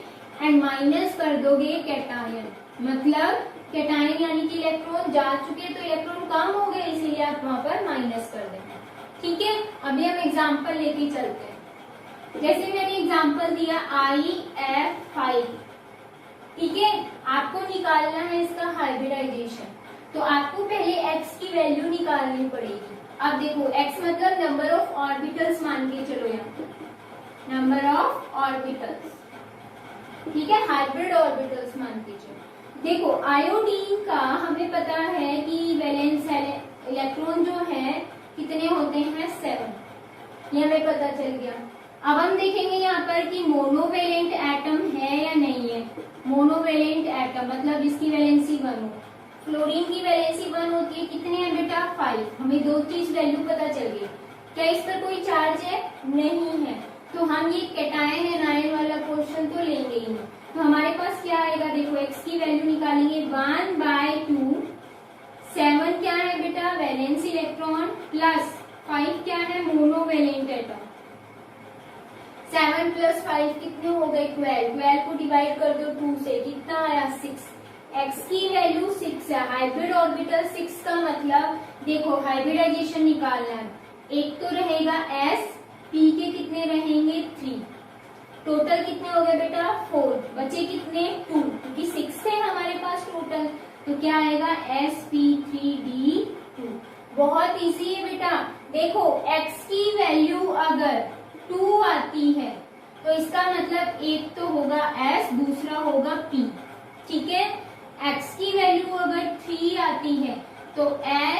एंड माइनस कर दोगे कैटायन, मतलब कैटायन यानी कि इलेक्ट्रॉन जा चुके तो इलेक्ट्रॉन कम हो गए, इसीलिए आप वहां पर माइनस कर देंगे। ठीक है, अभी हम एग्जाम्पल लेके चलते हैं। जैसे मैंने एग्जाम्पल दिया IF5। ठीक है, आपको निकालना है इसका हाइब्रिडाइजेशन, तो आपको पहले x की वैल्यू निकालनी पड़ेगी। अब देखो x मतलब नंबर ऑफ ऑर्बिटल्स मान के चलो यहाँ, नंबर ऑफ ऑर्बिटल्स, ठीक है, हाइब्रिड ऑर्बिटल्स मान लीजिए। देखो आयोडीन का हमें पता है कि वैलेंस इलेक्ट्रॉन जो है कितने होते हैं 7, ये हमें पता चल गया। अब हम देखेंगे यहाँ पर कि मोनोवेलेंट एटम है या नहीं है। मोनोवेलेंट एटम मतलब जिसकी वैलेंसी 1 हो। फ्लोरीन की वैलेंसी 1 होती है, कितने हैं बेटा 5। हमें दो चीज वैल्यू पता चल गई। क्या इस पर कोई चार्ज है? नहीं है, तो हम ये कैटायन एनायन वाला पोर्शन तो लेंगे ही नहीं। तो हमारे पास क्या आएगा, देखो x की वैल्यू निकालेंगे 1/2। 7 क्या है बेटा वैलेंस इलेक्ट्रॉन, प्लस 5 क्या है मोनोवेलेंट एटम। 7 + 5 कितने हो गए 12। 12 को डिवाइड कर दो 2 से, कितना आया 6। x की वैल्यू 6 है, हाइब्रिड ऑर्बिटल 6 का मतलब देखो हाइब्रिडाइजेशन निकालना है। एक तो रहेगा s, p के कितने रहेंगे 3, टोटल कितने हो गए बेटा 4, बचे कितने 2, क्योंकि 6 है हमारे पास टोटल, तो क्या आएगा sp3d2। बहुत इजी है बेटा। देखो x की वैल्यू अगर 2 आती है तो इसका मतलब एक तो होगा s, दूसरा होगा p, ठीक है। x की वैल्यू अगर 3 आती है तो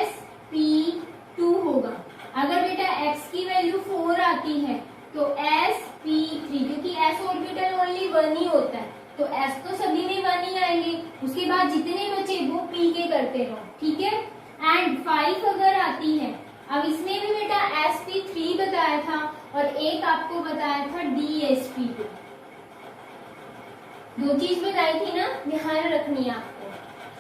sp2 होगा। अगर बेटा x की वैल्यू 4 आती है तो sp3, क्योंकि s ऑर्बिटल ओनली 1 ही होता है, तो s तो सभी में 1 ही आएंगे। उसके बाद जितने बचे वो p के करते रहो, ठीक है। एंड 5 अगर आती है, अब इसमें भी बेटा sp3 बताया था और एक आपको बताया था dsp2, दो चीज बताई थी ना, ध्यान रखनी है आपको।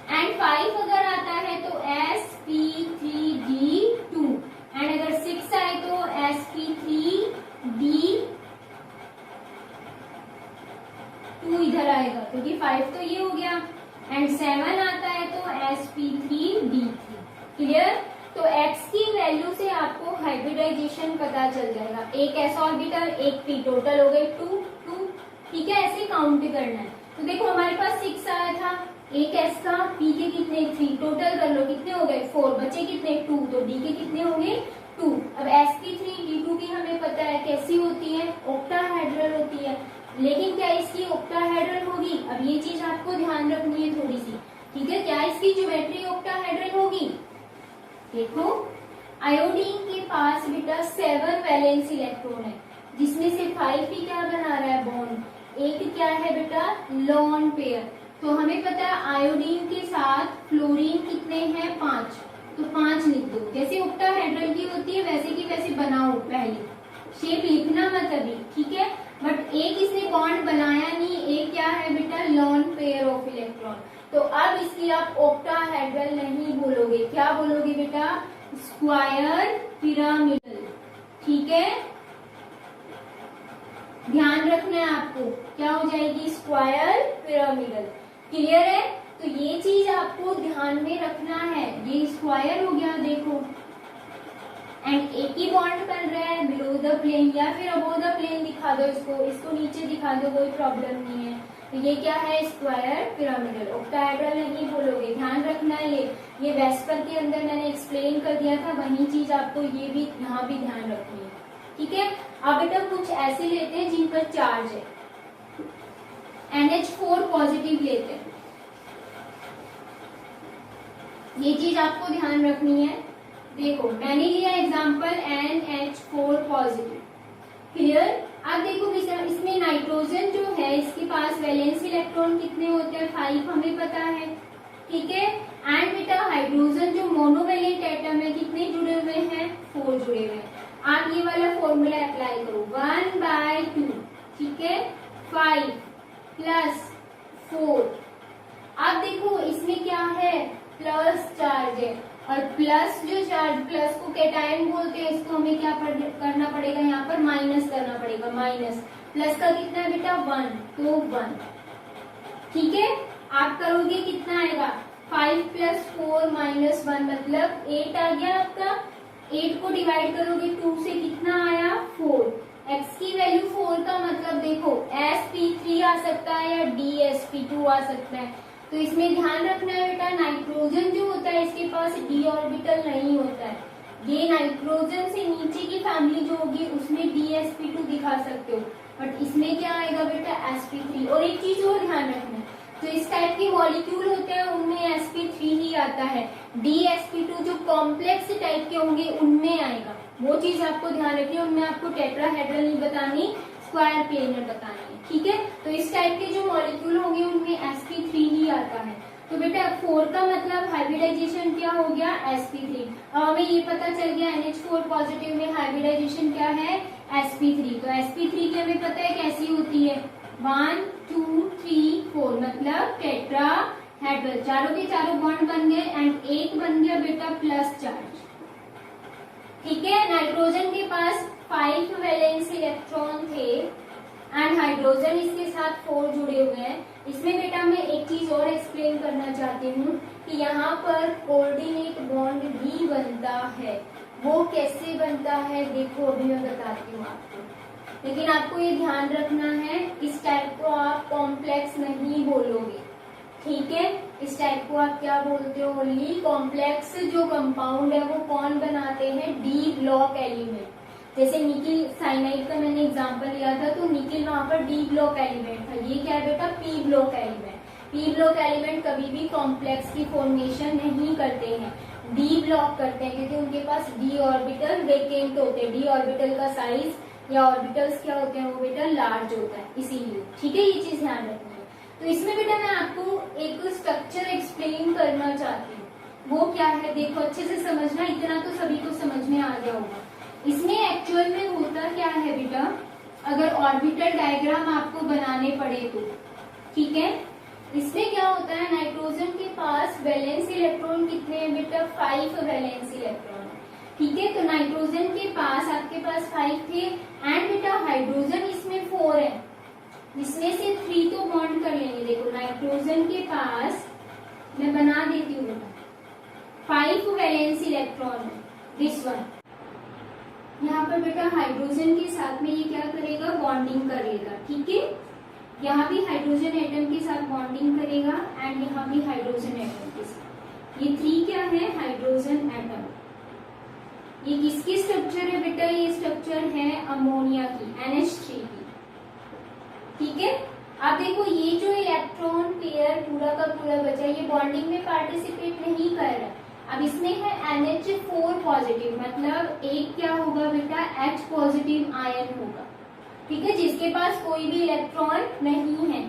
एंड 5 अगर आता है तो sp3d2, एंड अगर 6 आए तो sp3d2 इधर आएगा, क्योंकि 5 तो ये हो गया। एंड 7 आता है तो sp3d3। क्लियर। तो x की वैल्यू से आपको हाइब्रिडाइजेशन पता चल जाएगा। एक s ऑर्बिटल, एक p, टोटल हो गए 2 2, ठीक है। ऐसे काउंट करना है। तो देखो हमारे पास 6 आया था, एक s का, p के कितने 3, टोटल कर लो कितने हो गए 4, बचे कितने 2, तो d के कितने होंगे 2। अब sp3d2 की हमें पता है कैसी होती है, ऑक्टाहेड्रल होती है, लेकिन क्या इसकी ऑक्टाहेड्रल होगी? अब ये चीज आपको ध्यान रखनी है थोड़ी सी, ठीक है। क्या इसकी ज्योमेट्री ऑक्टाहेड्रल होगी? देखो आयोडीन के पास बेटा 7 वैलेंस इलेक्ट्रॉन है, जिसमें से 5 ही क्या बना रहा है बॉन्ड, एक क्या है बेटा लोन पेयर। तो हमें पता है आयोडीन के साथ फ्लोरीन कितने हैं 5, तो 5 लिख दो। जैसे ऑक्टाहेड्रल की होती है वैसे की वैसे बनाओ, पहले शेप लिखना मत अभी, ठीक है। बट एक इसने बॉन्ड बनाया नहीं, एक क्या है बेटा लोन पेयर ऑफ इलेक्ट्रॉन। तो अब इसकी आप ऑक्टाहेड्रल नहीं बोलोगे, क्या बोलोगे बेटा स्क्वायर पिरामिडल, ठीक है। ध्यान रखना है आपको, क्या हो जाएगी स्क्वायर पिरामिडल। क्लियर है। तो ये चीज आपको ध्यान में रखना है, ये स्क्वायर हो गया देखो, एंड एक ही बॉन्ड बन रहा है बिलो द प्लेन या फिर अबोव द प्लेन दिखा दो, इसको नीचे दिखा दो, कोई प्रॉब्लम नहीं है। तो ये क्या है स्क्वायर पिरामिडल, ऑक्टाहेड्रल नहीं बोलोगे, ध्यान रखना है। ये वेस्पर के अंदर मैंने एक्सप्लेन कर दिया था, वही चीज आपको ये भी यहाँ भी ध्यान रखनी है, ठीक है। अब बेटा कुछ ऐसे लेते हैं जिन पर चार्ज है, NH4 पॉजिटिव लेते हैं, ये चीज आपको ध्यान रखनी है। देखो मैंने लिया एग्जांपल NH4 पॉजिटिव, क्लियर। अब देखो इसमें नाइट्रोजन जो है इसके पास वैलेंस इलेक्ट्रॉन कितने होते हैं 5 हमें पता है, ठीक है। एंड बेटा हाइड्रोजन जो मोनोवेलेंट एटम है कितने जुड़े हुए हैं 4 जुड़े हुए हैं। आप ये वाला फॉर्मूला अप्लाई करो 1/2, ठीक है, 5 + 4। अब देखो इसमें क्या है प्लस चार्ज है, और प्लस जो चार्ज, प्लस को कैटायन बोलते हैं, इसको हमें क्या करना पड़ेगा यहाँ पर माइनस करना पड़ेगा, माइनस। प्लस का कितना है बेटा 1, तो 1, ठीक है। आप करोगे कितना आएगा 5 + 4 - 1 मतलब 8 आ गया आपका। 8 को डिवाइड करोगे 2 से, कितना आया 4। x की वैल्यू 4 का मतलब देखो sp3 आ सकता है या dsp2 आ सकता है। तो इसमें ध्यान रखना है बेटा नाइट्रोजन जो होता है इसके पास d ऑर्बिटल नहीं होता है, ये नाइट्रोजन से नीचे की फैमिली जो होगी उसमें DsP2 दिखा सकते हो, बट इसमें क्या आएगा बेटा sp3। और एक चीज और ध्यान रखना, तो इस टाइप के मॉलिक्यूल होते हैं उनमें sp3 ही आता है, DsP2 जो कॉम्प्लेक्स टाइप के होंगे उनमें आएगा। वो चीज आपको ध्यान रखनी है, उनमें आपको टेट्राहेड्रल नहीं बतानी, स्क्वायर प्लेनर बतानी है, ठीक है। तो इस टाइप के जो मॉलिक्यूल होंगे उनमें sp3 ही आता है। तो बेटा 4 का मतलब हाइब्रिडाइजेशन क्या हो गया, sp3। अब हमें ये पता चल गया NH4 पॉजिटिव में हाइब्रिडाइजेशन क्या है, sp3। तो sp3 की हमें पता है कैसी होती है, 1 2 3 4 मतलब टेट्राहेड्रल, चारों के चारों बॉन्ड बन गए एंड एक बन गया बेटा प्लस चार्ज, ठीक है। नाइट्रोजन के पास 5 वैलेंस इलेक्ट्रॉन थे एंड हाइड्रोजन इसके साथ 4 जुड़े हुए हैं। इसमें बेटा मैं एक चीज और एक्सप्लेन करना चाहती हूँ कि यहाँ पर कोऑर्डिनेट बॉन्ड भी बनता है। वो कैसे बनता है देखो अभी मैं बताती हूँ आपको, लेकिन आपको ये ध्यान रखना है इस टाइप को आप कॉम्प्लेक्स नहीं बोलोगे, ठीक है। इस टाइप को आप क्या बोलते हो, ओनली कॉम्प्लेक्स जो कंपाउंड है वो कौन बनाते हैं, डी ब्लॉक एलिमेंट। जैसे निकिल साइनाइड का मैंने एग्जांपल लिया था, तो निकिल वहां पर डी ब्लॉक एलिमेंट था, ये क्या है बेटा P block element. P block element कभी भी कॉम्प्लेक्स की फॉर्मेशन नहीं करते हैं, डी ब्लॉक करते हैं, क्योंकि उनके पास डी ऑर्बिटल वेकेंट होते हैं। डी ऑर्बिटल का साइज या ऑर्बिटल्स क्या होते हैं, वो बेटा लार्ज होता है, इसीलिए, ठीक है। ये चीज ध्यान रखनी है। तो इसमें बेटा मैं आपको एक स्ट्रक्चर एक्सप्लेन करना चाहती हूँ, वो क्या है देखो अच्छे से समझना, इतना तो सभी को समझ में आ गया होगा। इसमें एक्चुअल में होता क्या है बेटा, अगर ऑर्बिटल डायग्राम आपको बनाने पड़े तो, ठीक है। इसमें क्या होता है, नाइट्रोजन के पास वैलेंस इलेक्ट्रॉन कितने हैं बेटा, 5 वैलेंस इलेक्ट्रॉन, ठीक है। तो नाइट्रोजन के पास आपके पास 5 थे एंड बेटा हाइड्रोजन इसमें 4 है, जिसमें से 3 तो बॉन्ड कर लेंगे। देखो नाइट्रोजन के पास मैं बना देती हूँ बेटा 5 वैलेंस इलेक्ट्रॉन है, दिस वन। यहाँ पर बेटा हाइड्रोजन के साथ में ये क्या करेगा, बॉन्डिंग करेगा, ठीक है। यहाँ भी हाइड्रोजन एटम के साथ बॉन्डिंग करेगा एंड यहाँ भी हाइड्रोजन एटम के साथ। ये 3 क्या है, हाइड्रोजन एटम। ये किसकी स्ट्रक्चर है बेटा, ये स्ट्रक्चर है अमोनिया की, NH3 की, ठीक है। अब देखो ये जो इलेक्ट्रॉन पेयर पूरा का पूरा बचा, ये बॉन्डिंग में पार्टिसिपेट नहीं कर रहा। अब इसमें है NH4 पॉजिटिव, मतलब एक क्या होगा बेटा, H पॉजिटिव आयन होगा, ठीक है, जिसके पास कोई भी इलेक्ट्रॉन नहीं है।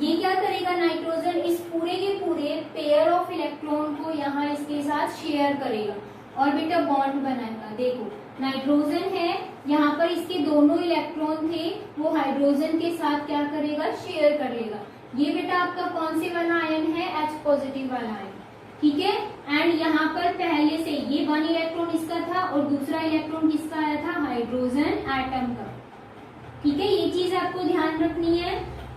ये क्या करेगा, नाइट्रोजन इस पूरे के पूरे पेयर ऑफ इलेक्ट्रॉन को यहाँ इसके साथ शेयर करेगा और बेटा बॉन्ड बनाएगा। देखो नाइट्रोजन है, यहाँ पर इसके दोनों इलेक्ट्रॉन थे, वो हाइड्रोजन के साथ क्या करेगा, शेयर कर लेगा। ये बेटा आपका कौन से वाला आयन है, H पॉजिटिव वाला आयन, ठीक है। एंड यहाँ पर पहले से ये 1 इलेक्ट्रॉन इसका था और दूसरा इलेक्ट्रॉन किसका आया था, हाइड्रोजन एटम का, ठीक है। ये चीज आपको ध्यान रखनी है।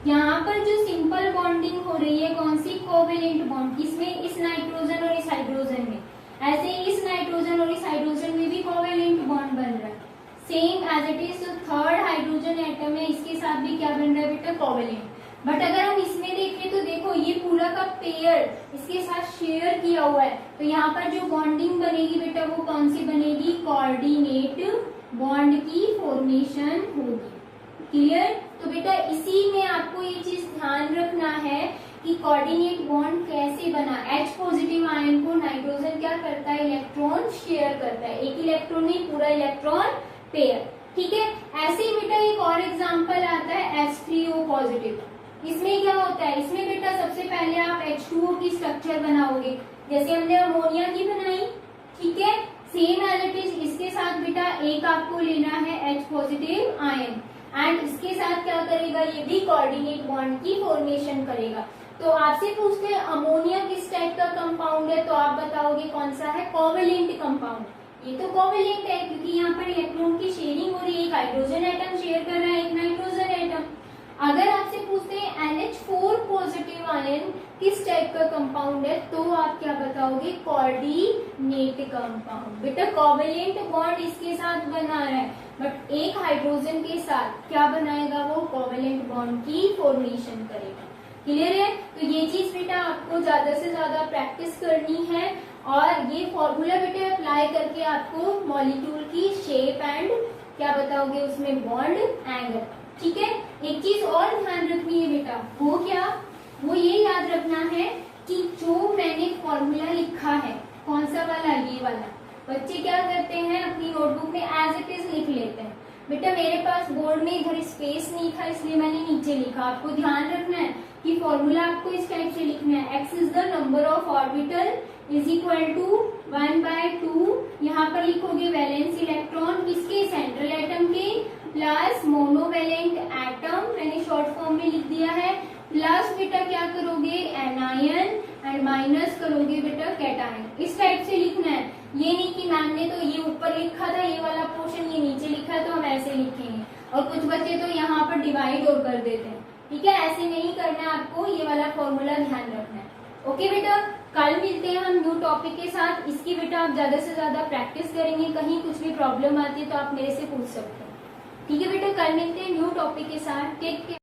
यहाँ पर जो सिंपल बॉन्डिंग हो रही है कौन सी, कोवेलेंट बॉन्ड, किसमें, इस नाइट्रोजन और इस हाइड्रोजन में। ऐसे ही इस नाइट्रोजन और इस हाइड्रोजन में भी कोवेलेंट बॉन्ड बन रहा है, same as it is. Third hydrogen atom है, इसके साथ भी क्या बन रहा है बेटा, कोवेलेंट। बट अगर हम इसमें देखें तो देखो ये पूरा का पेयर इसके साथ शेयर किया हुआ है, तो यहाँ पर जो बॉन्डिंग बनेगी बेटा वो कौन सी बनेगी, कोऑर्डिनेट बॉन्ड की फॉर्मेशन होगी, क्लियर। तो बेटा इसी में आपको ये चीज ध्यान रखना है कि कोऑर्डिनेट बॉन्ड कैसे बना। H पॉजिटिव आयन को नाइट्रोजन क्या करता है, इलेक्ट्रॉन शेयर करता है, एक इलेक्ट्रॉन नहीं पूरा इलेक्ट्रॉन पेयर, ठीक है। ऐसे ही बेटा एक और एग्जांपल आता है H3O पॉजिटिव। इसमें क्या होता है, इसमें बेटा सबसे पहले आप H2O की स्ट्रक्चर बनाओगे, जैसे हमने अमोनिया की बनाई, ठीक है। सेम एज इट इज इसके साथ बेटा एक आपको लेना है H पॉजिटिव आयन एंड इसके साथ क्या करेगा, ये भी कोऑर्डिनेट बॉन्ड की फॉर्मेशन करेगा। तो आपसे पूछते हैं अमोनिया किस टाइप का कंपाउंड है, तो आप बताओगे कौन सा है, कोवेलेंट कंपाउंड। ये तो कोवेलेंट है क्योंकि यहाँ पर इलेक्ट्रॉन की शेयरिंग हो रही है, एक हाइड्रोजन एटम शेयर कर रहा है एक नाइट्रोजन एटम। अगर आपसे पूछते हैं NH4 पॉजिटिव आयन किस टाइप का कंपाउंड है, तो आप क्या बताओगे, कोऑर्डिनेट कंपाउंड। बेटा कोवेलेंट बॉन्ड इसके साथ बना रहा है, बट एक हाइड्रोजन के साथ क्या बनाएगा, वो कोवेलेंट बॉन्ड की फॉर्मेशन करेगा, क्लियर है। तो ये चीज बेटा आपको ज्यादा से ज्यादा प्रैक्टिस करनी है और ये फॉर्मूला बेटे अप्लाई करके आपको मॉलिक्यूल की शेप एंड क्या बताओगे उसमें बॉन्ड एंगल। ठीक है, एक चीज और ध्यान रखनी है बेटा, वो क्या, वो ये याद रखना है कि जो मैंने फॉर्मूला लिखा है कौन सा वाला, ये वाला, बच्चे क्या करते हैं अपनी नोटबुक में एज इट इज लिख लेते हैं। बेटा मेरे पास बोर्ड में इधर स्पेस नहीं था इसलिए मैंने नीचे लिखा। आपको ध्यान रखना है कि फॉर्मूला आपको इस टाइप से लिखना है, x is the number of orbital is equal to 1/2। यहाँ पर लिखोगे वैलेंस इलेक्ट्रॉन किसके, सेंट्रल एटम के, प्लस मोनोवेलेंट एटम मैंने शॉर्ट फॉर्म में लिख दिया है, प्लस बेटा क्या करोगे एनायन एंड माइनस करोगे बेटा कैटायन। इस टाइप से लिखना है, ये नहीं कि मैम ने तो ये ऊपर लिखा था ये वाला पोर्शन ये नीचे लिखा है तो हम ऐसे लिखेंगे, और कुछ बच्चे तो यहाँ पर डिवाइड और कर देते हैं। ठीक है, ऐसे नहीं करना है आपको, ये वाला फॉर्मूला ध्यान रखना है। ओके बेटा, कल मिलते हैं हम न्यू टॉपिक के साथ। इसकी बेटा आप ज्यादा से ज्यादा प्रैक्टिस करेंगे, कहीं कुछ भी प्रॉब्लम आती है तो आप मेरे से पूछ सकते हैं। ठीक है बेटा, कल मिलते हैं न्यू टॉपिक के साथ। Take care.